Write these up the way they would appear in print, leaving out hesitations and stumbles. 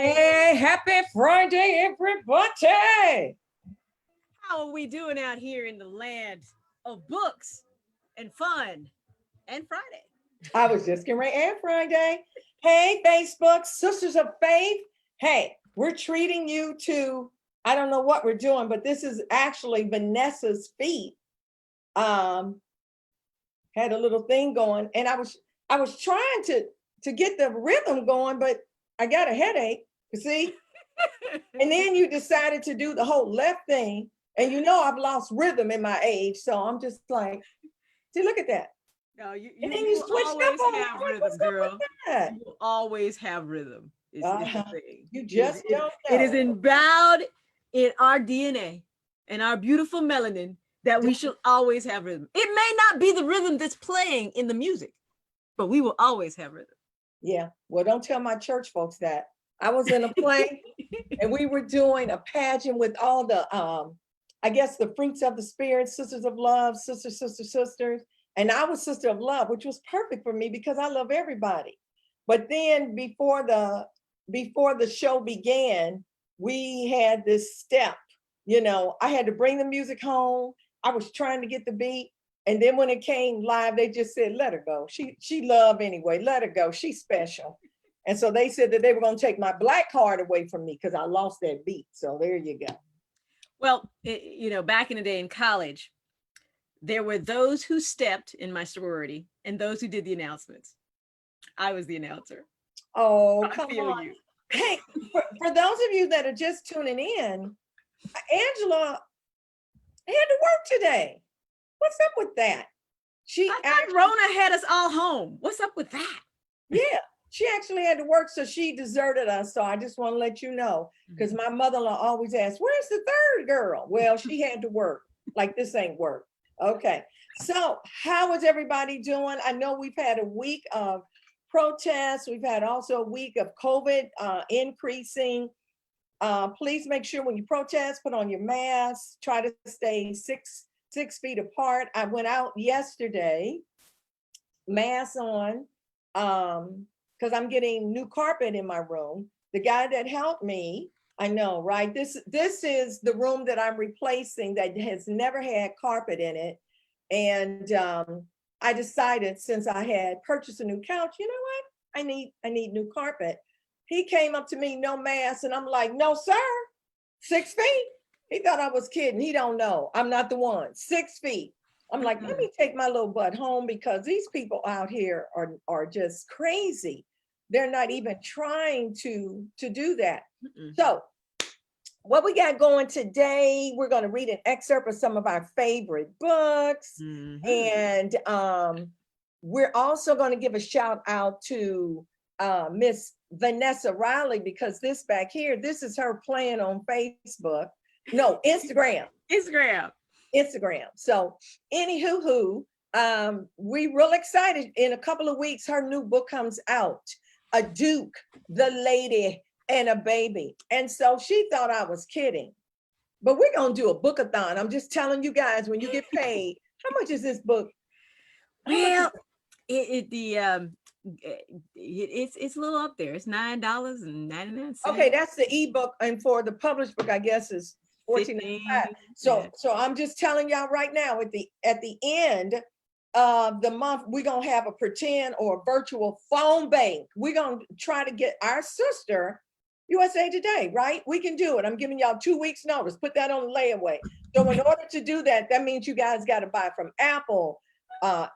Hey, happy Friday, everybody. How are we doing out here in the land of books and fun and Friday? I was just getting ready and Friday. Hey, Facebook, Sisters of Faith. Hey, we're treating you to, I don't know what we're doing, but this is actually Vanessa's feet. Had a little thing going, and I was trying to get the rhythm going, but I got a headache, you see? And then you decided to do the whole left thing. And you know I've lost rhythm in my age. So I'm just like, see, look at that. No, you And then you will switched always up on me. have I'm like, rhythm, what's up girl. with that? You will always have rhythm. It's the thing. You just don't It is know. endowed in our DNA and our beautiful melanin that we should always have rhythm. It may not be the rhythm that's playing in the music, but we will always have rhythm. Yeah. Well, don't tell my church folks that. I was in a play and we were doing a pageant with all the I guess the fruits of the spirit, sisters of love, sisters. And I was sister of love, which was perfect for me because I love everybody. But then before the show began, we had this step, I had to bring the music home. I was trying to get the beat. And then when it came live, they just said, let her go. She loved anyway, let her go. She's special. And so they said that they were going to take my black card away from me because I lost that beat. So there you go. Well, back in the day in college, there were those who stepped in my sorority and those who did the announcements. I was the announcer. Oh, come on. You. Hey, for those of you that are just tuning in, Angela had to work today. What's up with that? I thought Rona had us all home. What's up with that? Yeah, she actually had to work, so she deserted us. So I just want to let you know, because my mother-in-law always asks, where's the third girl? Well, she had to work. Like, this ain't work. Okay, so how is everybody doing? I know we've had a week of protests. We've had also a week of COVID increasing. Please make sure when you protest, put on your mask. Try to stay six feet apart. I went out yesterday, mask on, because I'm getting new carpet in my room. The guy that helped me, I know, right? This is the room that I'm replacing that has never had carpet in it. And I decided, since I had purchased a new couch, you know what? I need new carpet. He came up to me, no mask, and I'm like, no, sir, 6 feet. He thought I was kidding. He don't know. I'm not the one. 6 feet. I'm like, let me take my little butt home, because these people out here are just crazy. They're not even trying to do that. So what we got going today, we're going to read an excerpt of some of our favorite books. And we're also going to give a shout out to Miss Vanessa Riley, because this back here, this is her playing on Facebook. No, Instagram. So anywho, we real excited. In a couple of weeks, her new book comes out, A Duke, the Lady, and a Baby. And so she thought I was kidding. But we're going to do a bookathon. I'm just telling you guys, when you get paid, how much is this book? Well, it's a little up there. It's $9.99. Okay, that's the ebook, and for the published book, I guess, is $14.95. So I'm just telling y'all right now, at the end of the month, we're gonna have a pretend or a virtual phone bank. We're gonna try to get our sister USA Today, right? We can do it. I'm giving y'all 2 weeks notice. Put that on the layaway. So in order to do that, that means you guys got to buy from Apple,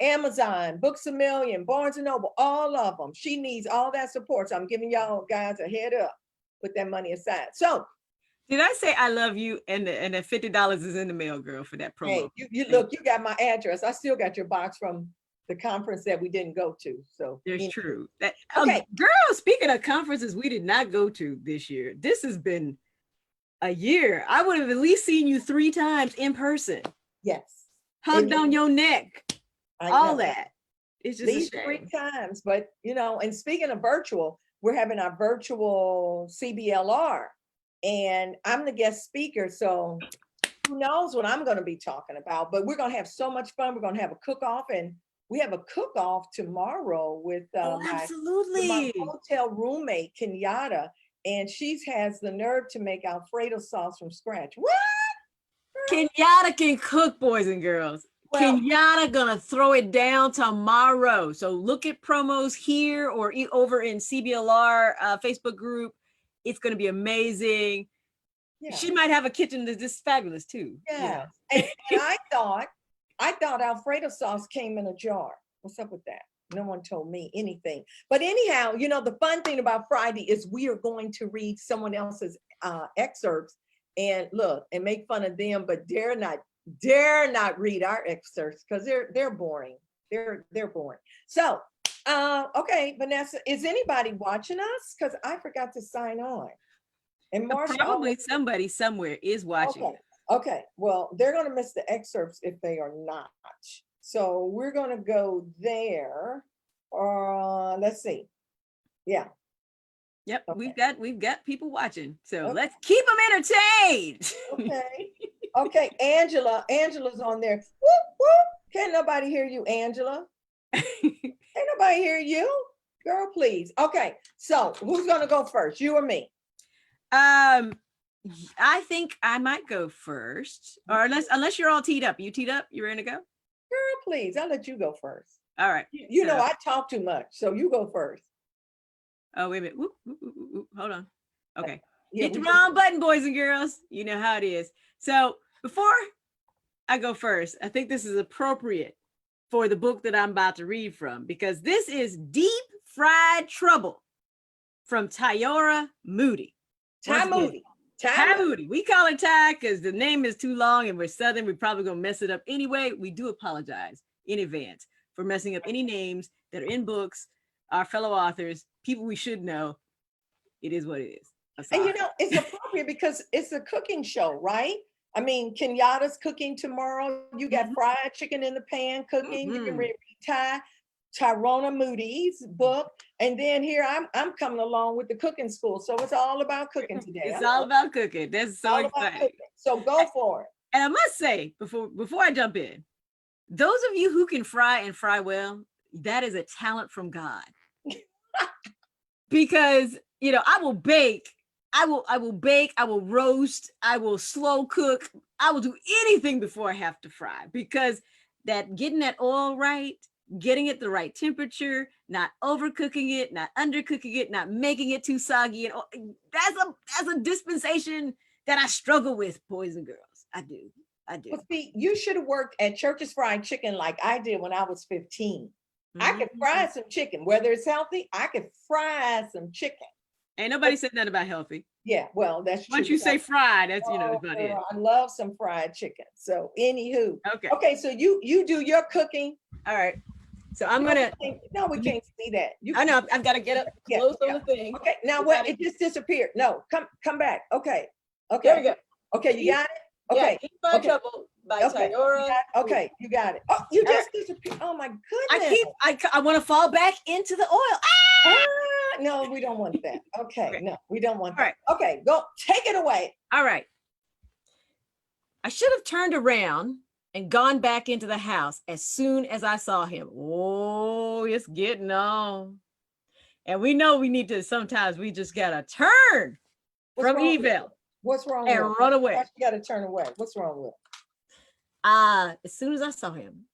Amazon, Books A Million, Barnes and Noble, all of them. She needs all that support. So I'm giving y'all guys a head up. Put that money aside. So did I say I love you? And the $50 is in the mail, girl, for that promo. Hey, you look, you got my address. I still got your box from the conference that we didn't go to. So there's true. Okay, girl, speaking of conferences we did not go to this year, this has been a year. I would have at least seen you 3 times in person. Yes. Hugged on your neck. All that. It's just these 3 times. But and speaking of virtual, we're having our virtual CBLR, and I'm the guest speaker. So who knows what I'm going to be talking about, but we're going to have so much fun. We're going to have a cook-off, and we have a cook-off tomorrow with, absolutely, my hotel roommate, Kenyatta. and she has the nerve to make Alfredo sauce from scratch. What? Kenyatta can cook, boys and girls. Well, Kenyatta gonna throw it down tomorrow. So look at promos here or over in CBLR Facebook group. It's gonna be amazing. yeah. She might have a kitchen that's just fabulous too. Yeah. And I thought Alfredo sauce came in a jar. What's up with that? No one told me anything. But anyhow, you know, the fun thing about Friday is we are going to read someone else's excerpts and look and make fun of them, but dare not read our excerpts because they're boring. They're boring. So okay, Vanessa, is anybody watching us? Because I forgot to sign on. And Marsha, probably somebody somewhere is watching. Okay. Okay, well, they're going to miss the excerpts if they are not. So we're going to go there. Let's see. Yeah. Yep, okay. we've got people watching. So Okay. let's keep them entertained. Okay. Okay, Angela's on there. Whoop, whoop. Can't nobody hear you, Angela? Can't nobody hear you? Girl, please. Okay, so who's going to go first, you or me? I think I might go first, or unless you're all teed up. You teed up? You ready to go? Girl, please. I'll let you go first. All right. You know I talk too much, so you go first. Oh, wait a minute. Whoop, whoop, whoop, whoop. Hold on. Okay. Yeah, hit the wrong button, boys and girls. You know how it is. So before I go first, I think this is appropriate for the book that I'm about to read from, because this is Deep Fried Trouble from Tyora Moody. Ty Moody. Ty Moody. We call it Ty because the name is too long and we're Southern. We're probably going to mess it up anyway. We do apologize in advance for messing up any names that are in books, our fellow authors, people we should know. It is what it is. And you know, it's appropriate because it's a cooking show, right? I mean, Kenyatta's cooking tomorrow. You got fried chicken in the pan cooking. You can read Tyrona Moody's book. And then here I'm coming along with the cooking school. So it's all about cooking today. It's all about cooking. That's so exciting. So go for it. And I must say, before I jump in, those of you who can fry and fry well, that is a talent from God. Because, you know, I will bake, I will roast, I will slow cook, I will do anything before I have to fry, because that getting that oil right, getting it the right temperature, not overcooking it, not undercooking it, not making it too soggy, and that's a dispensation that I struggle with, boys and girls. I do. Well, see, you should have worked at Church's Fried Chicken like I did when I was 15. I could fry some chicken, whether it's healthy. I could fry some chicken. Ain't nobody said that about healthy. Yeah, well, that's true. Once you say fried, that's, you know, about it. I love some fried chicken. So anywho. Okay. Okay, so you do your cooking. All right. So I'm gonna. No, we can't see that. I know. I've got to get up close on the thing. Okay. Now what? It just disappeared. No, come back. Okay. Okay. There we go. Okay, you got it. Okay. Deep Fried Trouble by Tyora. Okay, you got it. Oh, you just disappeared. Oh my goodness. I want to fall back into the oil. No, we don't want that. Okay. No, we don't want that. All right. Okay, go take it away. All right. I should have turned around and gone back into the house as soon as I saw him. Oh, it's getting on. And we know we need to, sometimes we just got to turn from evil. What's wrong and with run away? You got to turn away. What's wrong with? As soon as I saw him,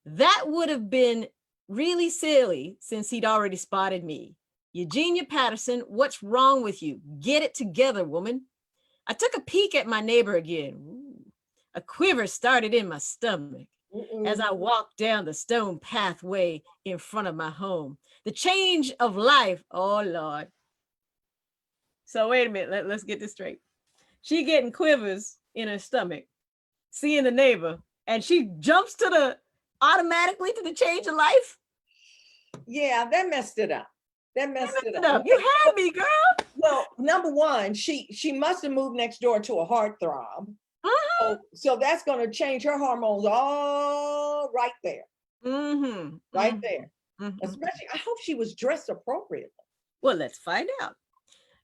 that would have been really silly since he'd already spotted me. Eugenia Patterson, what's wrong with you? Get it together, woman. I took a peek at my neighbor again. Ooh, a quiver started in my stomach as I walked down the stone pathway in front of my home. The change of life, oh Lord. So wait a minute, let's get this straight. She getting quivers in her stomach, seeing the neighbor, and she jumps automatically to the change of life. Yeah, that messed it up. That messed it up. You had me, girl. Well, number one, she must have moved next door to a heartthrob. So that's going to change her hormones all right there. Right there. Especially, I hope she was dressed appropriately. Well, let's find out.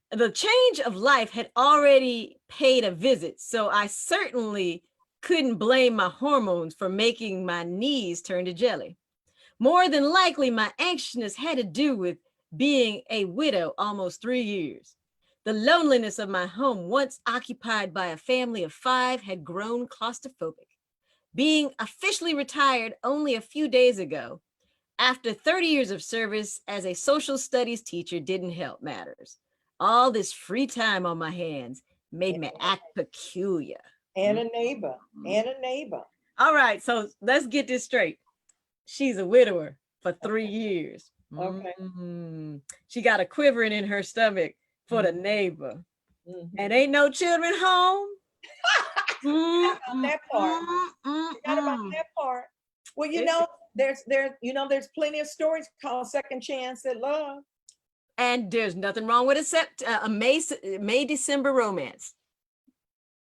The change of life had already paid a visit, so I certainly couldn't blame my hormones for making my knees turn to jelly. More than likely, my anxiousness had to do with being a widow almost 3 years. The loneliness of my home, once occupied by a family of 5, had grown claustrophobic. Being officially retired only a few days ago, after 30 years of service as a social studies teacher didn't help matters. All this free time on my hands made me act peculiar. And a neighbor, and a neighbor. All right, so let's get this straight. She's a widower for 3 years. Okay. She got a quivering in her stomach for the neighbor. And ain't no children home. Forgot about that part. Forgot about that part. Well, there's plenty of stories called Second Chance at Love. And there's nothing wrong with a May-December romance.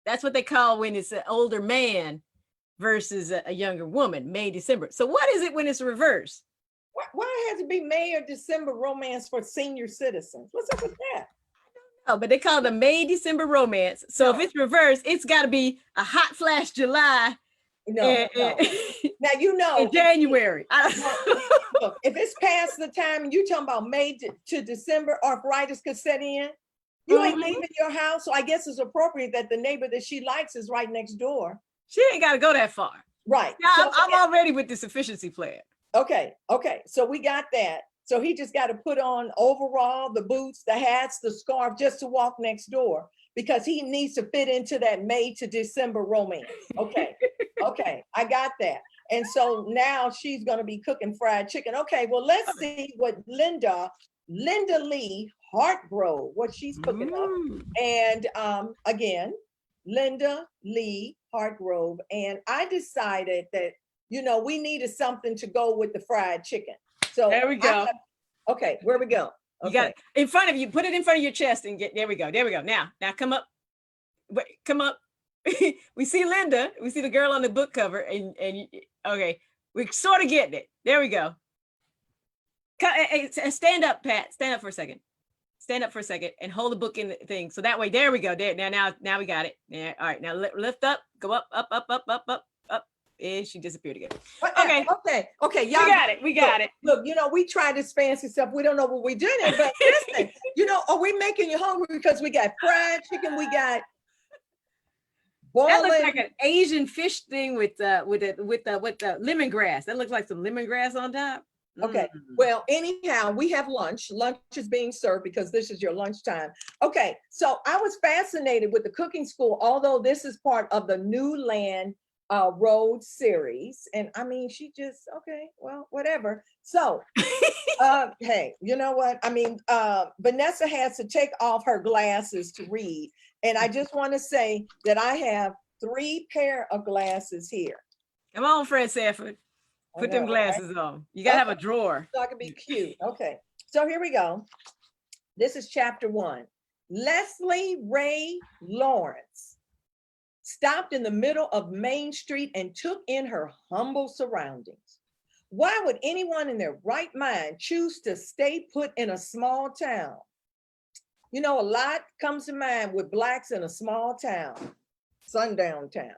That's what they call when it's an older man versus a younger woman, May-December. So what is it when it's reversed? Why has it be May or December romance for senior citizens? What's up with that? Oh, but they call it a May-December romance. So if it's reversed, it's got to be a hot flash July. No. Now, in January. Look, if it's past the time and you talking about May to December, arthritis could set in. You ain't leaving your house, so I guess it's appropriate that the neighbor that she likes is right next door. She ain't got to go that far. Right. Yeah, I'm already with this efficiency plan. Okay. So we got that. So he just got to put on overall, the boots, the hats, the scarf, just to walk next door because he needs to fit into that May to December romance. Okay. I got that. And so now she's going to be cooking fried chicken. Okay, well, let's see what Linda Lee Hartgrove, what she's cooking up. And again, Linda Lee Hartgrove. And I decided that, we needed something to go with the fried chicken. So there we go. Okay, where we go? Okay. You got it in front of you. Put it in front of your chest and there we go. Now come up. Come up. We see Linda. We see the girl on the book cover, and okay, we're sort of getting it. There we go. Stand up, Pat. Stand up for a second. Stand up for a second and hold the book in the thing. So that way, there we go. There now we got it. Yeah. All right. Now lift up. Go up. And she disappeared again. Okay. Y'all we got it. Look, we try this fancy stuff. We don't know what we're doing, but listen, are we making you hungry because we got fried chicken? We got boiling. That looks like an Asian fish thing with the lemongrass. That looks like some lemongrass on top. Okay. Well, anyhow, we have lunch. Lunch is being served because this is your lunchtime. Okay. So I was fascinated with the cooking school, although this is part of the New Land Road series. And I mean, she just, okay, well, whatever. So, hey, you know what? I mean, Vanessa has to take off her glasses to read. And I just want to say that I have 3 pair of glasses here. Come on, Fred Sanford. Put them glasses on. You got to have a drawer. So I can be cute. Okay. So here we go. This is chapter 1. Leslie Ray Lawrence stopped in the middle of Main Street and took in her humble surroundings. Why would anyone in their right mind choose to stay put in a small town? A lot comes to mind with Blacks in a small town, sundown town.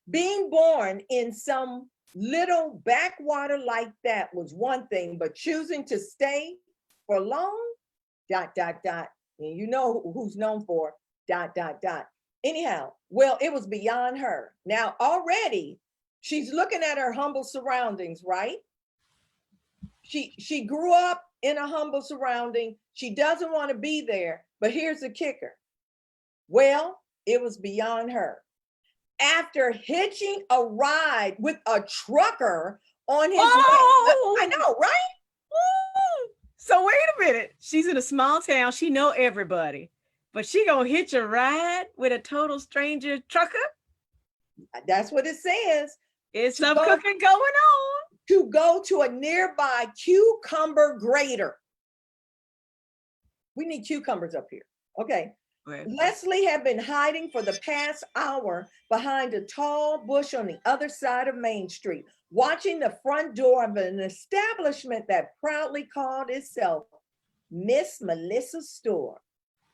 Being born in some little backwater like that was one thing, but choosing to stay for long, ... And you know who's known for ... Anyhow, well, it was beyond her. Now, already, she's looking at her humble surroundings, right? She grew up in a humble surrounding. She doesn't want to be there, but here's the kicker. Well, it was beyond her. After hitching a ride with a trucker on his way, I know, right? So wait a minute. She's in a small town. She know everybody. But she gonna hitch a ride with a total stranger trucker? That's what it says. It's some cooking going on. To go to a nearby cucumber grater. We need cucumbers up here. Okay. Right. Leslie had been hiding for the past hour behind a tall bush on the other side of Main Street, watching the front door of an establishment that proudly called itself Miss Melissa's Store.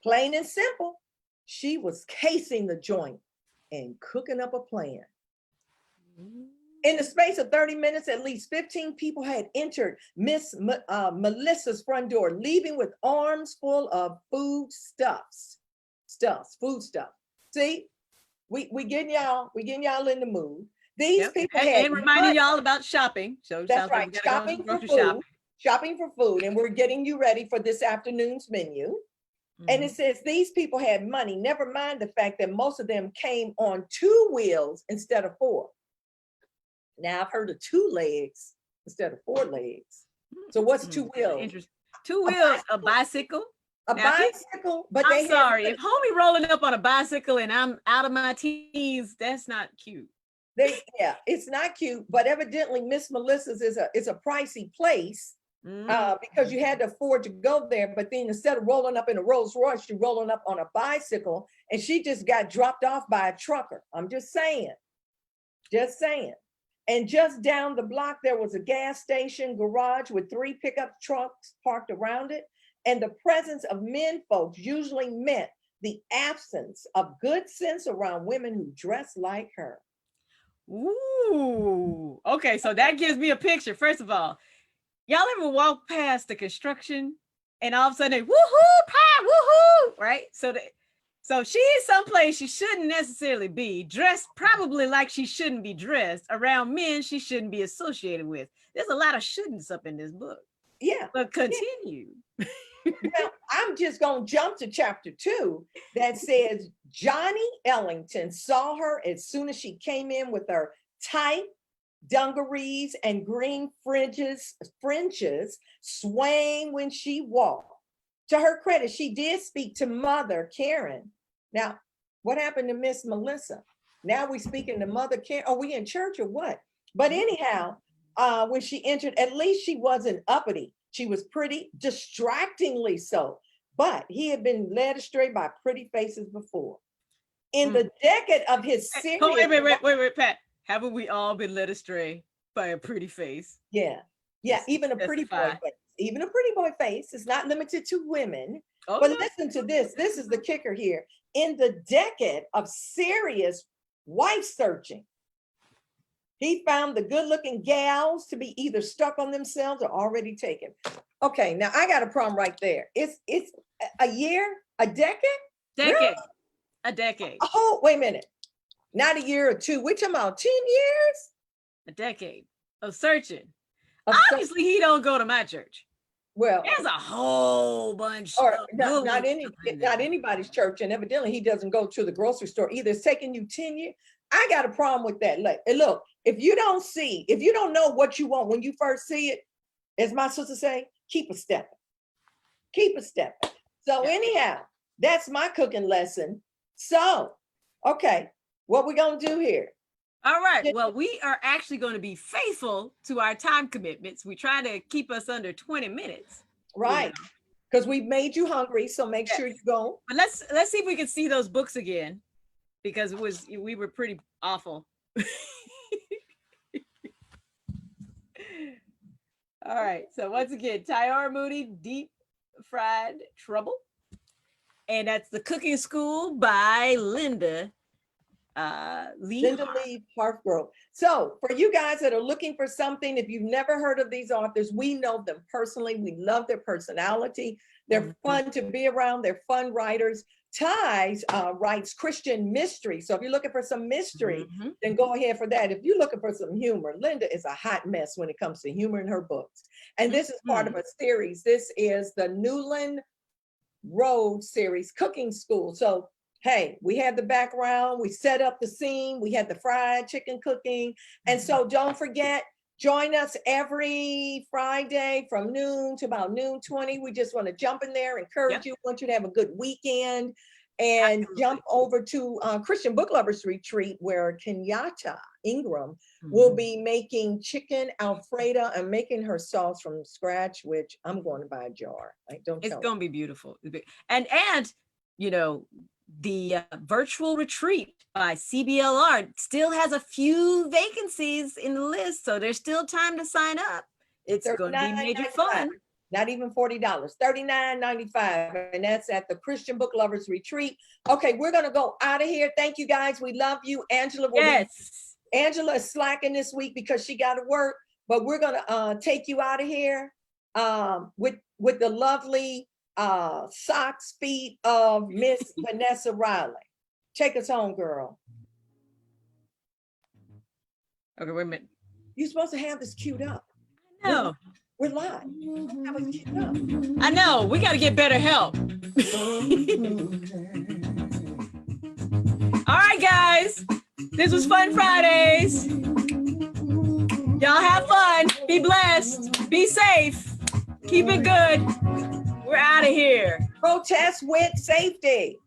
Plain and simple, she was casing the joint and cooking up a plan. In the space of 30 minutes, at least 15 people had entered Miss Melissa's front door, leaving with arms full of foodstuffs. stuffs, food stuff. See, we getting y'all in the mood. These people had and reminding y'all about shopping. So that's sounds right, like we gotta shopping go for grocery food, shopping for food, and we're getting you ready for this afternoon's menu. And it says these people had money, never mind the fact that most of them came on 2 wheels instead of 4. Now I've heard of 2 legs instead of 4 legs. So what's 2 wheels? Interesting. 2 wheels, a bicycle. A Now, bicycle, but I'm they sorry, had, if homie rolling up on a bicycle and I'm out of my teens, that's not cute. it's not cute, but evidently Miss Melissa's is a pricey place. Because you had to afford to go there, but then instead of rolling up in a Rolls Royce, you're rolling up on a bicycle, and she just got dropped off by a trucker. I'm just saying. And just down the block, there was a gas station garage with 3 pickup trucks parked around it. And the presence of men folks usually meant the absence of good sense around women who dress like her. Ooh, okay, so that gives me a picture. First of all, y'all ever walk past the construction and all of a sudden they woohoo, Pat, woohoo, right? So she is someplace she shouldn't necessarily be, dressed probably like she shouldn't be dressed, around men she shouldn't be associated with. There's a lot of shouldn'ts up in this book. Yeah. But continue. Well, I'm just going to jump to chapter 2 that says Johnny Ellington saw her as soon as she came in with her tight dungarees and green fringes swaying when she walked. To her credit, she did speak to Mother Karen. Now, what happened to Miss Melissa? Now we speaking to Mother Karen. Are we in church or what? But anyhow, when she entered, at least she wasn't uppity. She was pretty, distractingly so. But he had been led astray by pretty faces before. In the decade of his serious... Wait, Pat. Haven't we all been led astray by a pretty face? Yeah, even a pretty boy face. Even a pretty boy face is not limited to women. Oh, but listen to this. This is the kicker here. In the decade of serious wife searching, he found the good-looking gals to be either stuck on themselves or already taken. Okay, now I got a problem right there. It's a year, a decade? Really? A decade. Oh, wait a minute. Not a year or 2. We're talking about 10 years? A decade of searching. Obviously, he don't go to my church. Well, there's a whole bunch. Or not anybody's church, and evidently he doesn't go to the grocery store either. It's taking you 10 years. I got a problem with that. Look, if you don't know what you want when you first see it, as my sister say, keep a stepping. So anyhow, that's my cooking lesson. So, okay, what we gonna do here? All right. Well, we are actually going to be faithful to our time commitments. We try to keep us under 20 minutes. Right. Because we've made you hungry. So make sure you go. But let's see if we can see those books again, because we were pretty awful. All right. So once again, Tyara Moody, Deep Fried Trouble. And that's The Cooking School by Linda Lee Hargrove. So for you guys that are looking for something, if you've never heard of these authors, we know them personally. We love their personality. They're fun to be around. They're fun writers. Ty writes Christian mystery. So if you're looking for some mystery, then go ahead for that. If you're looking for some humor, Linda is a hot mess when it comes to humor in her books. And this is part of a series. This is the Newland Road series, Cooking School. So hey, we had the background, we set up the scene, we had the fried chicken cooking. And so don't forget, join us every Friday from noon to about noon 20. We just want to jump in there, encourage you, want you to have a good weekend, and jump over to Christian Book Lovers Retreat, where Kenyatta Ingram will be making chicken Alfredo and making her sauce from scratch, which I'm going to buy a jar. It's going to be beautiful. And you know, the virtual retreat by CBLR still has a few vacancies in the list, so there's still time to sign up. It's going to be major fun. Not even $40, $39.95, and that's at the Christian Book Lovers Retreat. Okay, we're going to go out of here. Thank you, guys. We love you. Angela Angela is slacking this week because she got to work, but we're going to take you out of here with the lovely socks feet of Miss Vanessa Riley. Take us home, girl. Okay, wait a minute. You're supposed to have this queued up. No, We're live. Have it queued up. I know. We got to get better help. All right, guys. This was Fun Fridays. Y'all have fun. Be blessed. Be safe. Keep it good. We're out of here. Protest with safety.